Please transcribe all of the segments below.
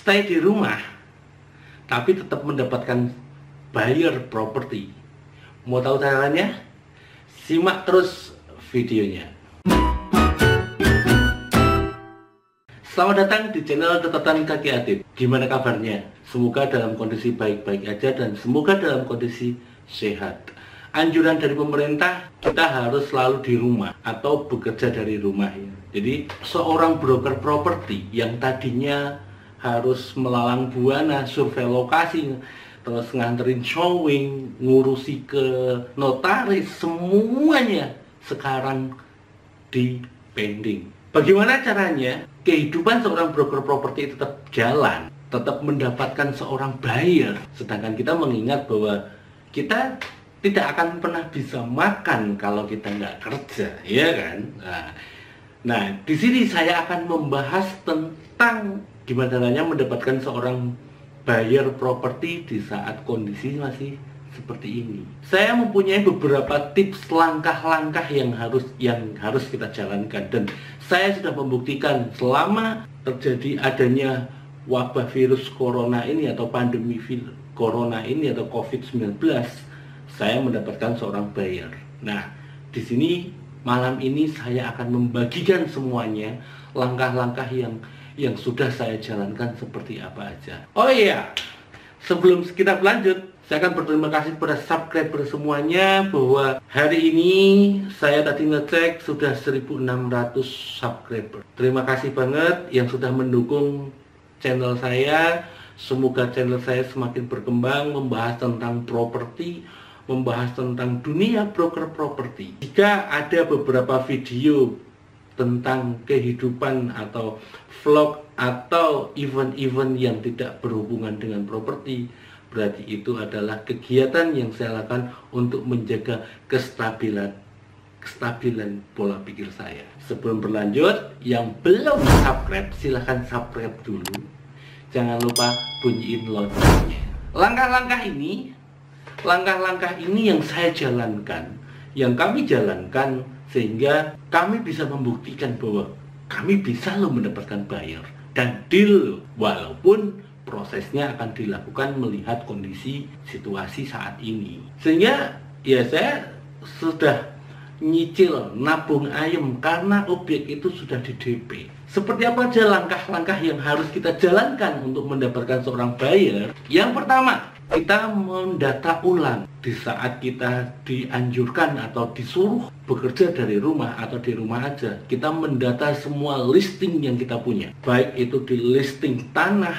stay di rumah tapi tetap mendapatkan buyer property. Mau tahu caranya? Simak terus videonya. Selamat datang di channel Catatan Kaki Adit. Gimana kabarnya? Semoga dalam kondisi baik-baik aja dan semoga dalam kondisi sehat. Anjuran dari pemerintah, kita harus selalu di rumah atau bekerja dari rumah ya. Jadi seorang broker properti yang tadinya harus melalang buana, survei lokasi, terus nganterin showing, ngurusi ke notaris, semuanya sekarang di pending. Bagaimana caranya kehidupan seorang broker properti tetap jalan, tetap mendapatkan seorang buyer, sedangkan kita mengingat bahwa kita tidak akan pernah bisa makan kalau kita nggak kerja, ya kan? Nah, di sini saya akan membahas tentang gimana caranya mendapatkan seorang buyer properti di saat kondisi masih seperti ini. Saya mempunyai beberapa tips langkah-langkah yang harus kita jalankan, dan saya sudah membuktikan selama terjadi adanya wabah virus corona ini atau pandemi corona ini atau COVID-19, saya mendapatkan seorang buyer. Nah, di sini malam ini saya akan membagikan semuanya langkah-langkah yang sudah saya jalankan seperti apa aja. Oh iya, sebelum kita berlanjut, saya akan berterima kasih kepada subscriber semuanya bahwa hari ini saya tadi ngecek sudah 1600 subscriber. Terima kasih banget yang sudah mendukung channel saya. Semoga channel saya semakin berkembang, membahas tentang properti, membahas tentang dunia broker properti. Jika ada beberapa video tentang kehidupan atau vlog atau event-event yang tidak berhubungan dengan properti, berarti itu adalah kegiatan yang saya lakukan untuk menjaga kestabilan pola pikir saya. Sebelum berlanjut, yang belum subscribe silahkan subscribe dulu. Jangan lupa bunyiin loncengnya. Langkah-langkah ini yang saya jalankan, yang kami jalankan, sehingga kami bisa membuktikan bahwa kami bisa loh mendapatkan buyer dan deal, walaupun prosesnya akan dilakukan melihat kondisi situasi saat ini. Sehingga ya saya sudah nyicil nabung ayam karena objek itu sudah di DP. Seperti apa aja langkah-langkah yang harus kita jalankan untuk mendapatkan seorang buyer? Yang pertama, kita mendata ulang di saat kita dianjurkan atau disuruh bekerja dari rumah atau di rumah aja. Kita mendata semua listing yang kita punya, baik itu di listing tanah,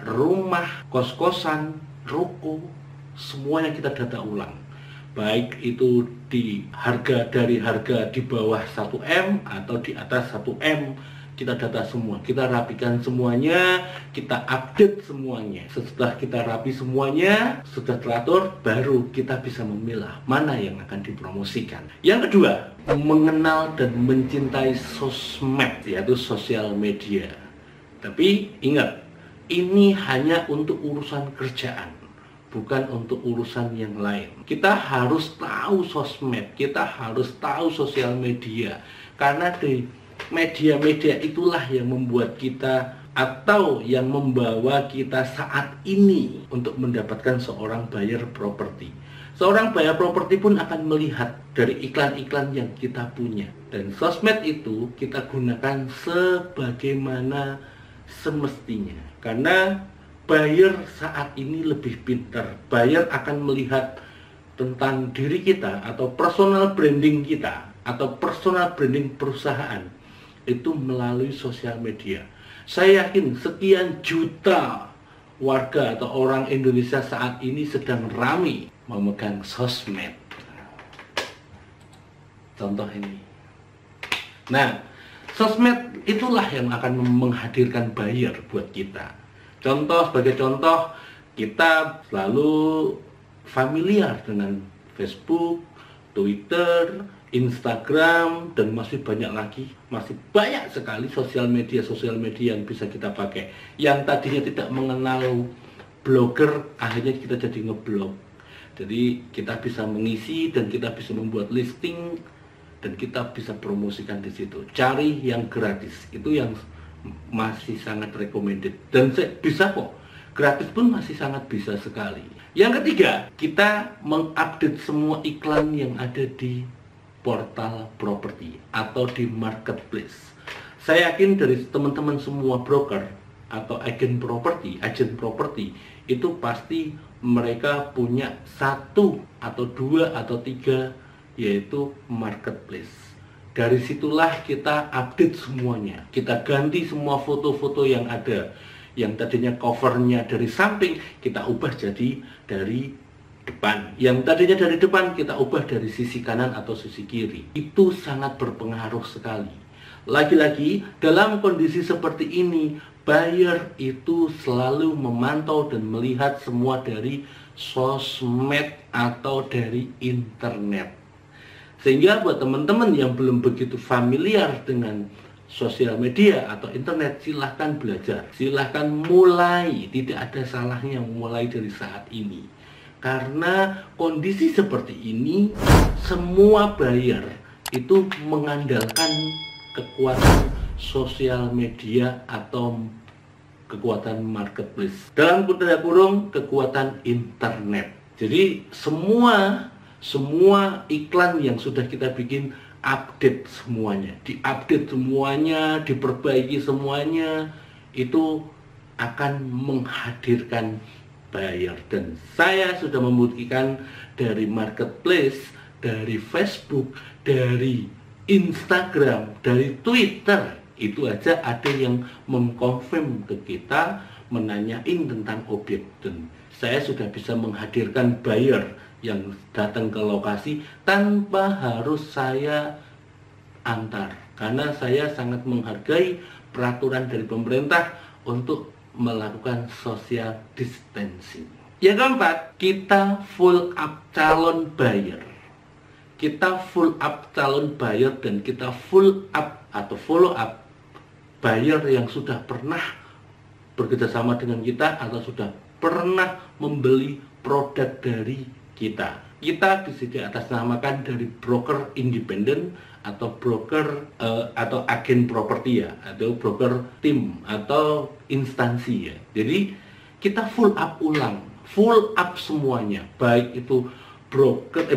rumah, kos-kosan, ruko, semuanya kita data ulang. Baik itu dari harga di bawah 1M atau di atas 1M, kita data semua, kita rapikan semuanya, kita update semuanya. Setelah kita rapi semuanya, sudah teratur, baru kita bisa memilah mana yang akan dipromosikan. Yang kedua, mengenal dan mencintai sosmed, yaitu sosial media. Tapi ingat, ini hanya untuk urusan kerjaan, bukan untuk urusan yang lain. Kita harus tahu sosmed, kita harus tahu sosial media, karena di media-media itulah yang membuat kita atau yang membawa kita saat ini untuk mendapatkan seorang buyer properti. Seorang buyer properti pun akan melihat dari iklan-iklan yang kita punya, dan sosmed itu kita gunakan sebagaimana semestinya, karena buyer saat ini lebih pintar. Buyer akan melihat tentang diri kita atau personal branding kita atau personal branding perusahaan itu melalui sosial media. Saya yakin sekian juta warga atau orang Indonesia saat ini sedang ramai memegang sosmed. Contoh ini. Nah, sosmed itulah yang akan menghadirkan buyer buat kita. Sebagai contoh, kita selalu familiar dengan Facebook, Twitter, Instagram, dan masih banyak lagi, masih banyak sekali sosial media yang bisa kita pakai. Yang tadinya tidak mengenal blogger, akhirnya kita jadi ngeblog. Jadi kita bisa mengisi dan kita bisa membuat listing dan kita bisa promosikan di situ. Cari yang gratis, itu yang masih sangat recommended. Dan bisa kok, gratis pun masih sangat bisa sekali. Yang ketiga, kita mengupdate semua iklan yang ada di portal properti atau di marketplace. Saya yakin dari teman-teman semua broker atau agen properti itu pasti mereka punya 1 atau 2 atau 3 yaitu marketplace. Dari situlah kita update semuanya. Kita ganti semua foto-foto yang ada. Yang tadinya covernya dari samping, kita ubah jadi dari depan. Yang tadinya dari depan, kita ubah dari sisi kanan atau sisi kiri. Itu sangat berpengaruh sekali. Lagi-lagi, dalam kondisi seperti ini, buyer itu selalu memantau dan melihat semua dari sosmed atau dari internet. Sehingga buat teman-teman yang belum begitu familiar dengan sosial media atau internet, silahkan belajar, silahkan mulai. Tidak ada salahnya mulai dari saat ini. Karena kondisi seperti ini, semua buyer itu mengandalkan kekuatan sosial media atau kekuatan marketplace. Dalam tanda kurung, kekuatan internet. Jadi semua iklan yang sudah kita bikin, update semuanya, diupdate semuanya, diperbaiki semuanya, itu akan menghadirkan buyer. Dan saya sudah membuktikan dari marketplace, dari Facebook, dari Instagram, dari Twitter, itu aja ada yang mengkonfirm ke kita, menanyain tentang objek. Dan saya sudah bisa menghadirkan buyer yang datang ke lokasi tanpa harus saya antar, karena saya sangat menghargai peraturan dari pemerintah untuk melakukan social distancing. Yang keempat, kita full up calon buyer. Kita full up calon buyer dan kita full up atau follow up buyer yang sudah pernah bekerjasama dengan kita atau sudah pernah membeli produk dari kita. Kita bisa diatasnamakan dari broker independen atau broker atau agen properti ya, atau broker tim atau instansi ya. Jadi kita full up ulang, full up semuanya, baik itu broker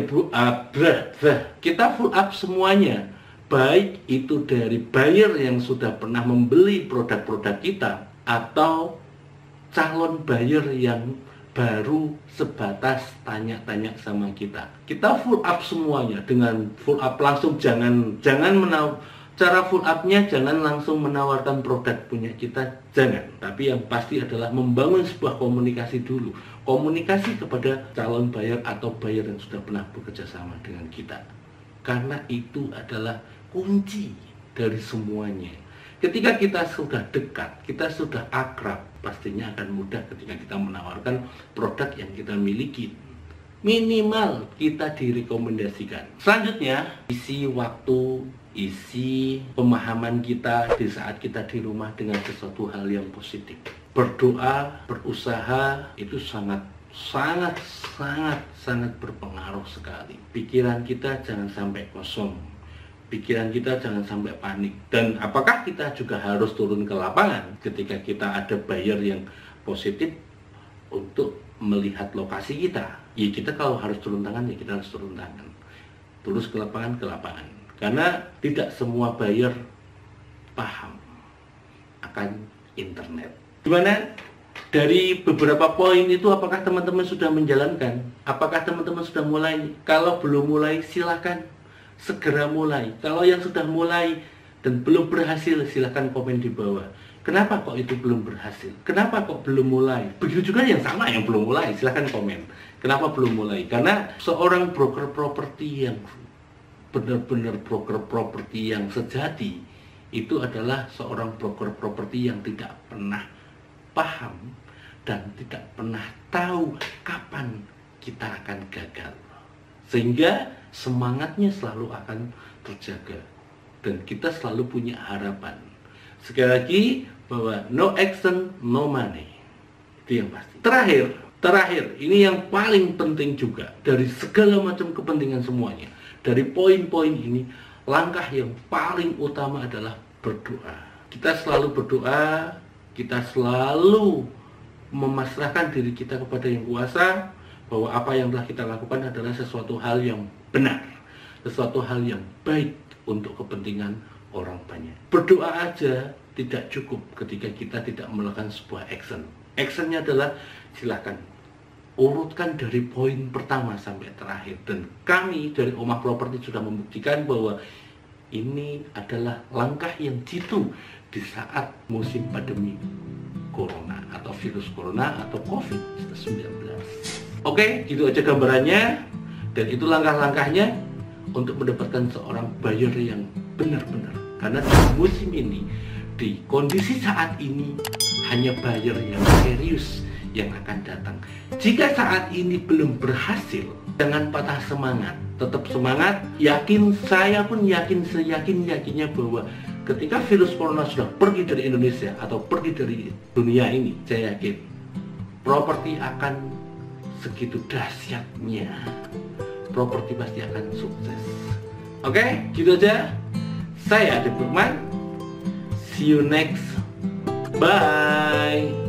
kita full up semuanya, baik itu dari buyer yang sudah pernah membeli produk-produk kita atau calon buyer yang baru sebatas tanya-tanya sama kita. Kita full up semuanya. Dengan full up langsung jangan cara full upnya jangan langsung menawarkan produk punya kita, jangan. Tapi yang pasti adalah membangun sebuah komunikasi dulu. Komunikasi kepada calon buyer atau buyer yang sudah pernah bekerja sama dengan kita. Karena itu adalah kunci dari semuanya. Ketika kita sudah dekat, kita sudah akrab, pastinya akan mudah ketika kita menawarkan produk yang kita miliki. Minimal kita direkomendasikan. Selanjutnya, isi waktu, isi pemahaman kita di saat kita di rumah dengan sesuatu hal yang positif. Berdoa, berusaha, itu sangat berpengaruh sekali. Pikiran kita jangan sampai kosong. Pikiran kita jangan sampai panik. Dan apakah kita juga harus turun ke lapangan ketika kita ada buyer yang positif untuk melihat lokasi kita? Ya kita kalau harus turun tangan, ya kita harus turun tangan. Terus ke lapangan. Karena tidak semua buyer paham akan internet. Gimana? Dari beberapa poin itu apakah teman-teman sudah menjalankan? Apakah teman-teman sudah mulai? Kalau belum mulai, silakan segera mulai. Kalau yang sudah mulai dan belum berhasil, silahkan komen di bawah. Kenapa kok itu belum berhasil? Kenapa kok belum mulai? Begitu juga yang sama yang belum mulai, silahkan komen. Kenapa belum mulai? Karena seorang broker properti yang benar-benar broker properti yang sejati, itu adalah seorang broker properti yang tidak pernah paham dan tidak pernah tahu kapan kita akan gagal. Sehingga semangatnya selalu akan terjaga dan kita selalu punya harapan. Sekali lagi bahwa no action, no money. Itu yang pasti. Terakhir, ini yang paling penting juga dari segala macam kepentingan semuanya. Dari poin-poin ini, langkah yang paling utama adalah berdoa. Kita selalu berdoa, kita selalu memasrahkan diri kita kepada Yang Kuasa, bahwa apa yang telah kita lakukan adalah sesuatu hal yang benar, sesuatu hal yang baik untuk kepentingan orang banyak. Berdoa aja tidak cukup ketika kita tidak melakukan sebuah action. Actionnya adalah silakan urutkan dari poin pertama sampai terakhir. Dan kami dari Omah Properti sudah membuktikan bahwa ini adalah langkah yang jitu di saat musim pandemi Corona atau virus Corona atau COVID-19. Oke, gitu aja gambarannya. Dan itu langkah-langkahnya untuk mendapatkan seorang buyer yang benar-benar. Karena di musim ini, di kondisi saat ini, hanya buyer yang serius yang akan datang. Jika saat ini belum berhasil, jangan patah semangat. Tetap semangat, yakin, saya pun yakin, seyakin-yakinnya bahwa ketika virus corona sudah pergi dari Indonesia atau pergi dari dunia ini, saya yakin properti akan segitu dahsyatnya. Properti pasti akan sukses. Oke, gitu aja. Saya Adib Lukman. See you next. Bye.